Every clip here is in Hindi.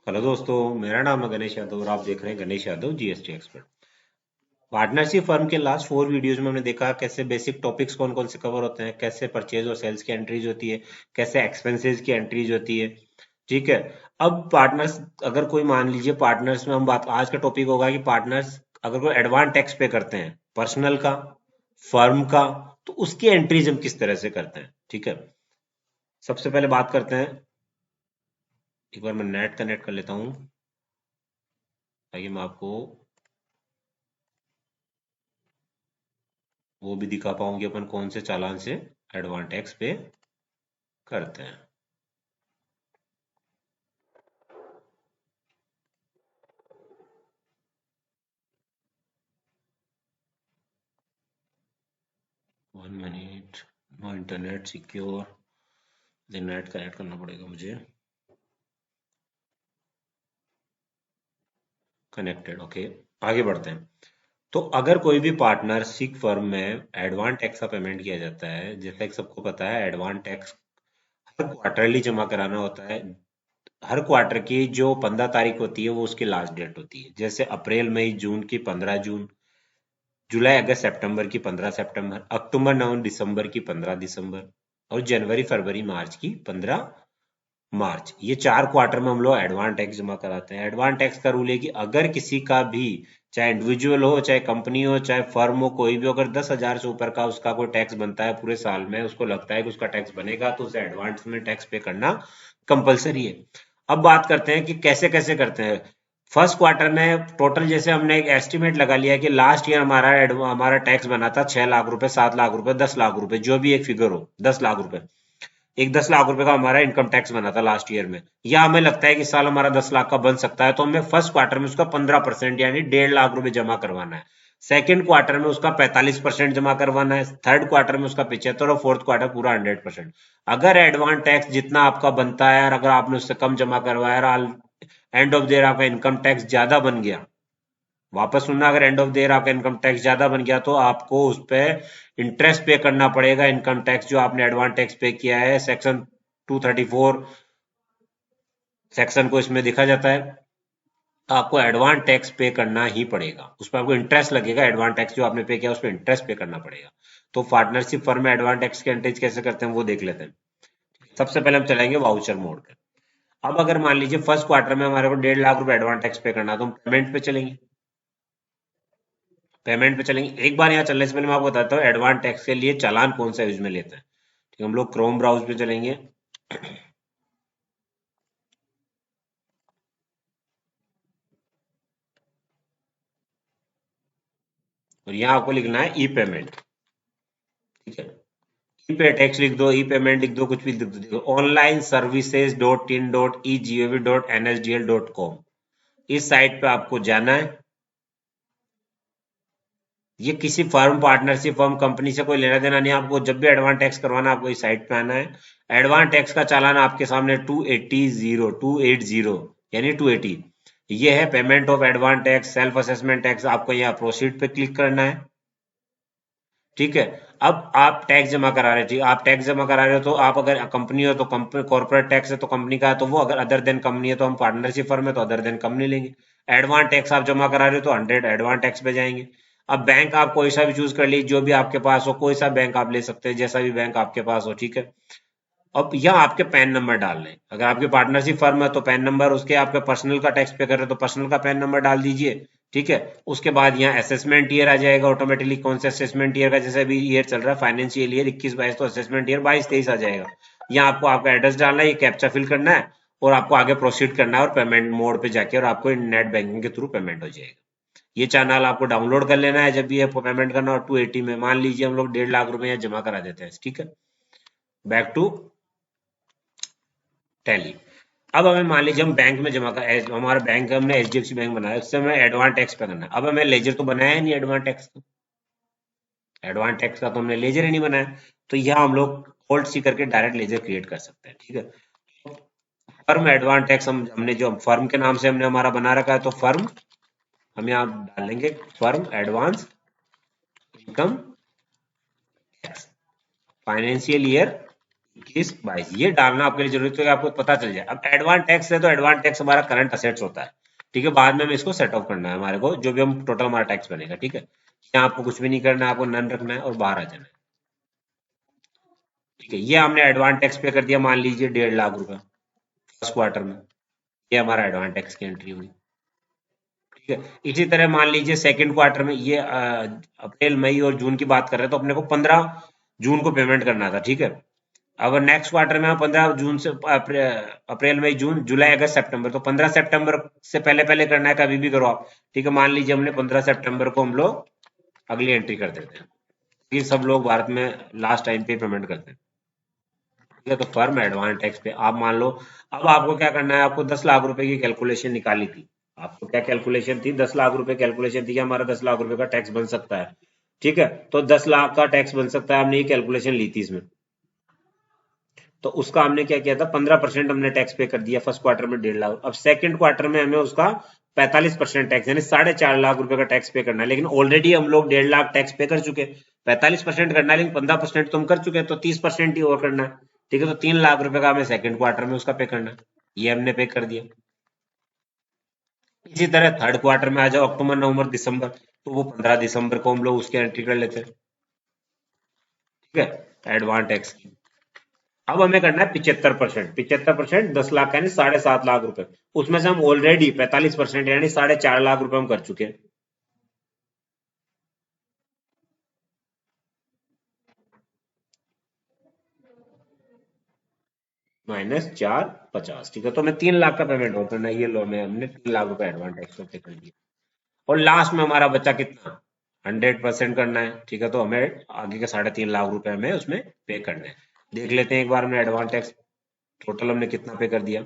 हेलो दोस्तों, मेरा नाम है गणेश यादव और आप देख रहे हैं Ganesh Yadav GST expert. Partnership firm के लास्ट 4 वीडियोज में हमने देखा कैसे बेसिक टॉपिक्स कौन कौन से कवर होते हैं, कैसे परचेज और सेल्स की एंट्रीज होती है, कैसे एक्सपेंसेस की एंट्रीज होती है। ठीक है। अब पार्टनर्स, अगर कोई मान लीजिए पार्टनर्स में हम बात, आज का टॉपिक होगा कि पार्टनर्स अगर कोई एडवांस टैक्स पे करते हैं पर्सनल का, फर्म का, तो उसकी एंट्रीज हम किस तरह से करते हैं। ठीक है। सबसे पहले बात करते हैं, एक बार मैं नेट कनेक्ट कर लेता हूँ ताकि मैं आपको वो भी दिखा पाऊँ कि अपन कौन से चालान से एडवांस टैक्स पे करते हैं। 1 minute, no internet secure, net connect करना पड़ेगा मुझे। Connected, okay. आगे बढ़ते हैं। तो अगर कोई भी पार्टनरशिप फर्म में एडवांस टैक्स का पेमेंट किया जाता है, जैसा कि सबको पता है एडवांस टैक्स हर क्वार्टरली जमा कराना होता है। हर क्वार्टर की जो 15 तारीख होती है वो उसकी लास्ट डेट होती है। जैसे अप्रैल मई जून की 15 जून, जुलाई अगस्त सितंबर की 15 सितंबर, अक्टूबर नवंबर दिसंबर की 15 दिसंबर, और जनवरी फरवरी मार्च की 15 मार्च। ये 4 क्वार्टर में हम लोग एडवांस टैक्स जमा कराते हैं। एडवांस टैक्स का रूल है कि अगर किसी का भी, चाहे इंडिविजुअल हो, चाहे कंपनी हो, चाहे फर्म हो, कोई भी, अगर 10,000 से ऊपर का उसका कोई टैक्स बनता है पूरे साल में, उसको लगता है कि उसका टैक्स बनेगा, तो उसे एडवांस में टैक्स पे करना कंपलसरी है। अब बात करते हैं कि कैसे कैसे करते हैं। फर्स्ट क्वार्टर में टोटल, जैसे हमने एक एस्टिमेट लगा लिया कि लास्ट ईयर हमारा टैक्स बना था 6 लाख रुपए, 7 लाख रुपए, 10 लाख रुपए, जो भी एक फिगर हो, 10 लाख रुपए। एक 10 लाख रुपए का हमारा इनकम टैक्स बना था लास्ट ईयर में, या हमें लगता है कि साल हमारा 10 लाख का बन सकता है, तो हमें फर्स्ट क्वार्टर में उसका 15% यानी 1.5 लाख रुपए जमा करवाना है। सेकेंड क्वार्टर में उसका 45% जमा करवाना है। थर्ड क्वार्टर में उसका 75, और फोर्थ क्वार्टर पूरा 100%। अगर एडवांस टैक्स जितना आपका बनता है और अगर आपने उससे कम जमा करवाया और एंड ऑफ ईयर आपका इनकम टैक्स ज्यादा बन गया, वापस सुनना, अगर एंड ऑफ द ईयर आपका इनकम टैक्स ज्यादा बन गया तो आपको उस पर इंटरेस्ट पे करना पड़ेगा। इनकम टैक्स जो आपने एडवांस टैक्स पे किया है, सेक्शन 234 सेक्शन को इसमें देखा जाता है। आपको एडवांस टैक्स पे करना ही पड़ेगा, उस पर आपको इंटरेस्ट लगेगा। एडवांस टैक्स जो आपने पे किया उस पर इंटरेस्ट पे करना पड़ेगा। तो पार्टनरशिप फर्म में एडवांस टैक्स के एंट्रीज कैसे करते हैं वो देख लेते हैं। सबसे पहले हम चलेंगे वाउचर मोड पे। अब अगर मान लीजिए फर्स्ट क्वार्टर में हमारे को 1.5 लाख रुपए एडवांस टैक्स पे करना है, तो हम पेमेंट पे चलेंगे। पेमेंट पे चलेंगे। एक बार यहाँ चलने से पहले मैं आपको बताता हूँ एडवांस टैक्स के लिए चालान कौन सा यूज में लेते हैं। ठीक है, हम लोग क्रोम ब्राउज पे चलेंगे और यहाँ आपको लिखना है ई पेमेंट। ठीक है, ई पे टैक्स लिख दो, ई पेमेंट लिख दो, कुछ भी लिख दो। Online services dot in dot E G O V dot N S D L dot com, इस साइट पे आपको जाना है। ये किसी फर्म, पार्टनरशिप फर्म, कंपनी से कोई लेना देना नहीं है। आपको जब भी एडवांस टैक्स करवाना है आपको इस साइट पे आना है। एडवांस टैक्स का चालान आपके सामने 280 यानी 280, ये है payment of advance tax self assessment tax. आपको यहाँ प्रोसीड पे क्लिक करना है। ठीक है। अब आप टैक्स जमा करा रहे, ठीक, आप टैक्स जमा करा रहे हो, तो आप अगर कंपनी हो तो कंपनी, कॉर्पोरेट टैक्स है तो कंपनी का है, तो वो, अगर अदर देन कंपनी है तो हम पार्टनरशिप फर्म है तो अदर देन कंपनी लेंगे। एडवांस टैक्स आप जमा करा रहे हो तो 100 एडवांस टैक्स पे जाएंगे। अब बैंक आप कोई सा भी चूज कर लीजिए, जो भी आपके पास हो, कोई सा बैंक आप ले सकते हैं, जैसा भी बैंक आपके पास हो। ठीक है। अब यहाँ आपके पैन नंबर डालने हैं। अगर आपकी पार्टनरशिप फर्म है तो पैन नंबर, उसके आपके पर्सनल का टैक्स पे कर रहे हो तो पर्सनल का पैन नंबर डाल दीजिए। ठीक है। उसके बाद यहाँ असेसमेंट ईयर आ जाएगा ऑटोमेटिकली, कौन से असेसमेंट ईयर का, जैसे अभी ईयर चल रहा है फाइनेंशियल ईयर 21-22, तो असेसमेंट ईयर 22-23 आ जाएगा। यहाँ आपको आपका एड्रेस डालना है, ये कैप्चा फिल करना है, और आपको आगे प्रोसीड करना है और पेमेंट मोड पे जाके, और आपको नेट बैंकिंग के थ्रू पेमेंट हो जाएगा। ये चैनल आपको डाउनलोड कर लेना है जब भी आपको पेमेंट करना, और 280 में मान लीजिए हम लोग 1.5 लाख रुपए यहाँ जमा करा देते हैं। ठीक है, बैक टू टैली। अब हमें मान लीजिए हम बैंक में जमा कर, हमारा बैंक, हमने एचडीएफसी बैंक बनाया, उससे हमें एडवांस टैक्स पे करना है। अब हमें लेजर तो बनाया है नहीं एडवांस टैक्स का, एडवांस टैक्स का तो हमने लेजर ही नहीं बनाया। तो यहाँ हम लोग ऑल्ट सी करके डायरेक्ट लेजर क्रिएट कर सकते हैं। ठीक है। फर्म एडवांस टैक्स, हमने जो फर्म के नाम से हमने हमारा बना रखा है, तो फर्म हम यहाँ डालेंगे, firm advance income tax financial year 21 22 ये डालना आपके लिए जरूरी है कि आपको पता चल जाए। अब एडवांस टैक्स है तो एडवांस टैक्स हमारा करंट असेट्स होता है, ठीक है। बाद में हमें इसको सेट ऑफ करना है हमारे को, जो भी हम टोटल हमारा टैक्स बनेगा, ठीक है। यहाँ आपको कुछ भी नहीं करना है, आपको नन रखना है और बाहर आ जाना है, ठीक है। ये हमने एडवांस टैक्स पे कर दिया, मान लीजिए 1.5 लाख रुपए फर्स्ट क्वार्टर में, ये हमारा एडवांस टैक्स की एंट्री हुई, ठीक है। इसी तरह मान लीजिए सेकंड क्वार्टर में, ये अप्रैल मई और जून की बात कर रहे हैं, तो अपने को 15 जून को पेमेंट करना था, ठीक है। अब नेक्स्ट क्वार्टर में हम 15 जून से अप्रैल मई जून जुलाई अगस्त सितंबर, तो 15 सितंबर से पहले पहले करना है, कभी भी करो आप, ठीक है। मान लीजिए हमने 15 सितंबर को हम लोग अगली एंट्री कर देते हैं, ये सब लोग भारत में लास्ट टाइम पे पेमेंट करते हैं, ठीक है। तो फर्म एडवांस टैक्स पे आप मान लो, अब आपको क्या करना है, आपको 10 लाख रुपए की कैलकुलेशन निकाली थी, आपको क्या कैलकुलेशन थी, 10 लाख रुपए कैलकुलेशन थी कि हमारा 10 लाख रुपए का टैक्स बन सकता है, ठीक है। तो 10 लाख का टैक्स बन सकता है, हमने ये कैलकुलेशन ली थी इसमें, तो उसका हमने क्या किया था, 15% हमने टैक्स पे कर दिया फर्स्ट क्वार्टर में 1.5 लाख। अब सेकंड क्वार्टर में हमें उसका 45% टैक्स यानी 4.5 लाख रुपए का टैक्स पे करना है, लेकिन ऑलरेडी हम लोग 1.5 लाख टैक्स पे कर चुके। 45% करना है लेकिन 15% तो हम कर चुके हैं, तो 30% ही और करना है, ठीक है। तो 3 लाख रुपए का हमें सेकंड क्वार्टर में उसका पे करना है, ये हमने पे कर दिया। इसी तरह थर्ड क्वार्टर में आ जाओ, अक्टूबर नवंबर दिसंबर, तो वो 15 दिसंबर को हम लोग उसकी एंट्री कर लेते हैं, ठीक है, एडवांस टैक्स की। अब हमें करना है 75%, 75% 10 लाख यानी 7.5 लाख रुपए, उसमें से हम ऑलरेडी 45% यानी 4.5 लाख रुपए हम कर चुके हैं, -450, ठीक है। तो हमें 3 लाख का पेमेंट और करना है, ये लो में हमने 3 लाख रुपए एडवांस टैक्स पे कर दिया। और लास्ट में हमारा बचा कितना, 100% करना है, ठीक है। तो हमें आगे के 3.5 लाख रुपए हमें उसमें पे करने हैं। देख लेते हैं एक बार हमने एडवांस टैक्स टोटल हमने कितना पे कर दिया,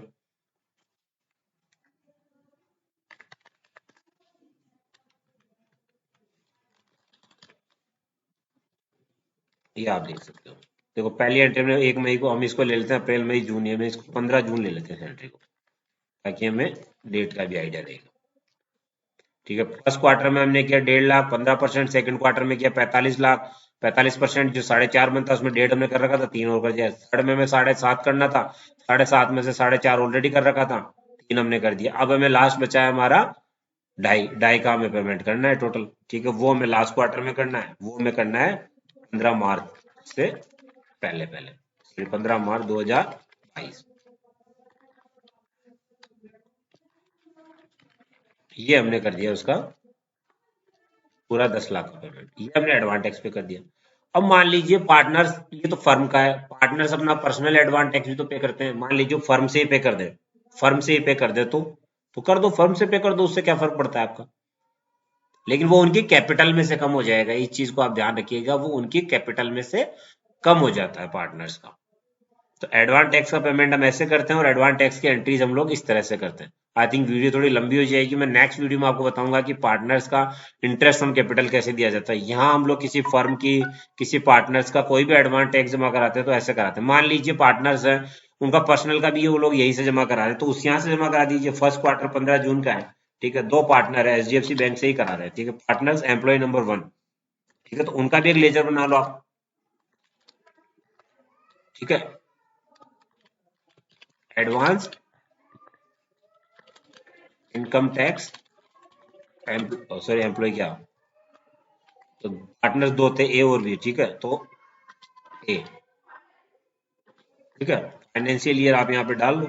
ये आप देख सकते हो। देखो पहली एंट्री में 1 मई को हम इसको ले लेते हैं, अप्रैल मई जून, ये में इसको 15 जून ले लेते हैं सैलरी को, ताकि हमें डेट का भी आइडिया रहेगा, ठीक है। फर्स्ट क्वार्टर में हमने किया 1.5 लाख, 15%, सेकंड क्वार्टर में किया 45 लाख, 45% जो 4.5 बनता है उसमें डेढ़ हमने कर रखा था, 3 और कर दिया। थर्ड में हमें 7.5 करना था, 7.5 में से 4.5 ऑलरेडी कर रखा था, 3 हमने कर दिया। अब हमें लास्ट बचा है हमारा ढाई, ढाई का हमें पेमेंट करना है टोटल, ठीक है। वो हमें लास्ट क्वार्टर में करना है, वो हमें करना है 15 मार्च से पहले पहले, 15 मार्च 2022, ये हमने कर दिया उसका पूरा 10 लाख का पेमेंट, ये हमने एडवांस टैक्स पे कर दिया। अब मान लीजिए पार्टनर्स, ये तो फर्म का है, पार्टनर्स अपना पर्सनल एडवांस टैक्स भी तो पे करते हैं, मान लीजिए फर्म से ही पे कर दे, फर्म से ही पे कर दे तो कर दो, फर्म से पे कर दो, उससे क्या फर्क पड़ता है आपका, लेकिन वो उनकी कैपिटल में से कम हो जाएगा, इस चीज को आप ध्यान रखिएगा, वो उनकी कैपिटल में से कम हो जाता है पार्टनर्स का। तो एडवांस टैक्स का पेमेंट हम ऐसे करते हैं और एडवांस टैक्स की एंट्रीज हम लोग इस तरह से करते हैं। आई थिंक वीडियो थोड़ी लंबी हो जाएगी, मैं नेक्स्ट वीडियो में आपको बताऊंगा कि पार्टनर्स का इंटरेस्ट ऑन कैपिटल कैसे दिया जाता है। यहाँ हम लोग किसी फर्म की, किसी पार्टनर्स का कोई भी एडवांस टैक्स जमा कराते हैं तो ऐसे कराते हैं। मान लीजिए पार्टनर्स है, उनका पर्सनल का भी वो लोग यही से जमा करा रहे हैं, तो उस यहाँ से जमा करा दीजिए। फर्स्ट क्वार्टर 15 जून का है, ठीक है, दो पार्टनर है, एचडीएफसी बैंक से ही करा रहे हैं, ठीक है, पार्टनर्स एम्प्लॉय नंबर 1, ठीक है। तो उनका भी एक लेजर बना लो आप, ठीक है। Advance income tax, sorry employ क्या, तो पार्टनर्स दो थे, ए और बी, ठीक है। तो ए, ठीक है, फाइनेंशियल ईयर आप यहाँ पे डाल लो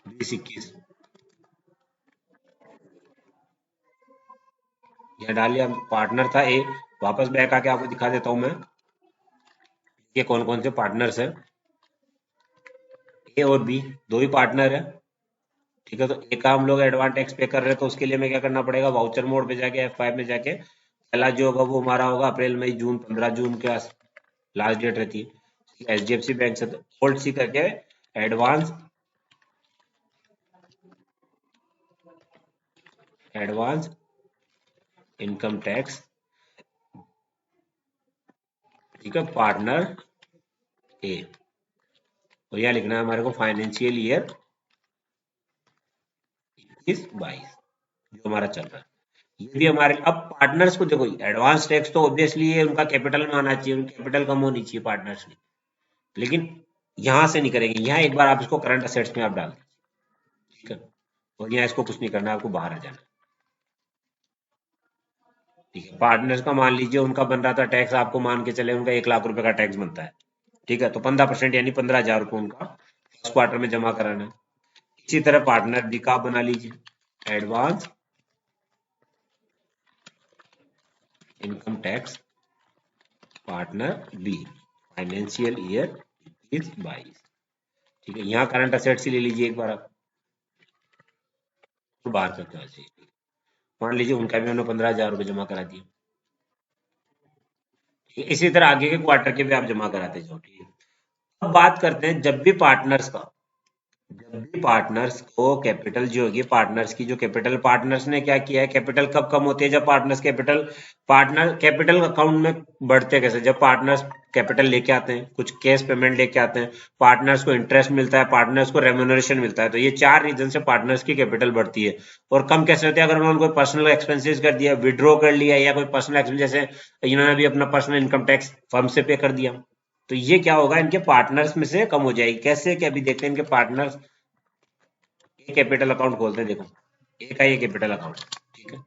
2021, यहाँ डाल लिया, पार्टनर था ए। वापस बैक आके आपको दिखा देता हूँ मैं, ये कौन कौन से पार्टनर्स है, ए और बी दो ही पार्टनर है, ठीक है। तो ए का हम लोग एडवांस टैक्स पे कर रहे हैं, तो उसके लिए हमें क्या करना पड़ेगा, वाउचर मोड पे जाके F5 में जाके पहला जो होगा वो हमारा होगा अप्रैल मई जून, 15 जून के लास्ट डेट रहती है, एचडीएफसी बैंक से, तो ओल्ड सी करके एडवांस, एडवांस इनकम टैक्स, ठीक है, पार्टनर ए, और यह लिखना है हमारे को फाइनेंशियल ईयर 21-22 जो हमारा चल रहा है। ये भी हमारे, अब पार्टनर्स को देखो, एडवांस टैक्स तो ऑब्वियसली ये उनका कैपिटल में आना चाहिए, उनकी कैपिटल कम होनी चाहिए पार्टनर्स की, लेकिन यहां से नहीं करेंगे, यहाँ एक बार आप इसको करंट असेट्स में आप डाल दीजिए, ठीक है, और यहाँ इसको कुछ नहीं करना, आपको बाहर आ जाना है, ठीक है। पार्टनर्स का मान लीजिए उनका बन रहा था टैक्स, आपको मान के चले उनका 1 लाख रुपए का टैक्स बनता है, ठीक है, तो 15% यानी 15,000 रुपये उनका फर्स्ट क्वार्टर में जमा कराना है। इसी तरह पार्टनर बी का बना लीजिए, advance income tax partner be financial year 21-22, ठीक है, यहाँ करंट असेट्स ही ले लीजिए एक बार आप, तो बाहर करके आ जाइए, मान लीजिए उनका भी हमने 15,000 रुपये जमा करा दिए, ठीक है? इसी तरह आगे के क्वार्टर के भी आप जमा कराते जाओ, ठीक है। अब बात करते हैं, जब भी पार्टनर्स को कैपिटल जो होगी, पार्टनर्स की जो कैपिटल, पार्टनर्स ने क्या किया है, कैपिटल कब कम होती है, जब partners capital, partner capital account में बढ़ते कैसे, जब पार्टनर्स कैपिटल लेके आते हैं, कुछ कैश पेमेंट लेके आते हैं, पार्टनर्स को इंटरेस्ट मिलता है, पार्टनर्स को रेम्यूनरेशन मिलता है, तो ये 4 रीजन से पार्टनर्स की कैपिटल बढ़ती है। और कम कैसे होती है, अगर उन्होंने कोई पर्सनल एक्सपेंसेस कर दिया, विड्रॉ कर लिया, या कोई पर्सनल एक्सपेंस, जैसे इन्होंने भी अपना पर्सनल इनकम टैक्स फर्म से पे कर दिया, तो ये क्या होगा, इनके पार्टनर्स में से कम हो जाएगी। कैसे, क्या अभी देखते हैं, इनके पार्टनर्स एक कैपिटल अकाउंट खोलते हैं, देखो एक है ये कैपिटल अकाउंट, ठीक है।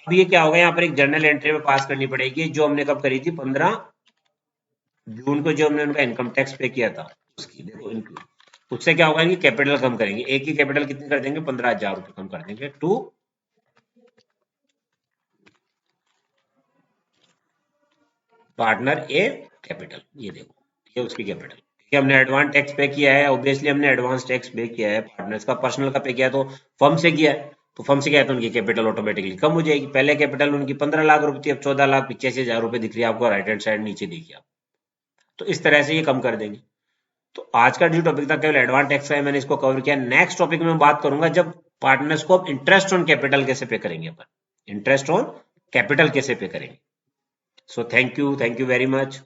अब ये क्या होगा, यहाँ पर एक जर्नल एंट्री में पास करनी पड़ेगी, जो हमने कब करी थी, 15 जून को, जो हमने उनका इनकम टैक्स पे किया था उसकी, देखो इनकी, उससे क्या होगा, इनकी कैपिटल कम करेंगे, एक ही कैपिटल कितनी कर देंगे, 15,000 रुपये कम कर देंगे टू पार्टनर ए कैपिटल, ये देखो ये उसकी कैपिटल, ठीक है। हमने एडवांस टैक्स पे किया है, ऑब्वियसली हमने एडवांस टैक्स पे किया है, पार्टनर्स का पर्सनल का पे किया है, तो फर्म से किया है, तो फर्म से क्या है, तो उनकी कैपिटल ऑटोमेटिकली कम हो जाएगी। पहले कैपिटल उनकी 15 लाख रुपए थी, अब 14,85,000 रुपए दिख रही है आपको, राइट हैंड साइड नीचे देखिए आप, तो इस तरह से ये कम कर देंगे। तो आज का जो टॉपिक था केवल एडवांस टैक्स का है, मैंने इसको कवर किया। नेक्स्ट टॉपिक में बात करूंगा जब पार्टनर्स को अब इंटरेस्ट ऑन कैपिटल कैसे पे करेंगे, अपन इंटरेस्ट ऑन कैपिटल कैसे पे करेंगे। So thank you very much.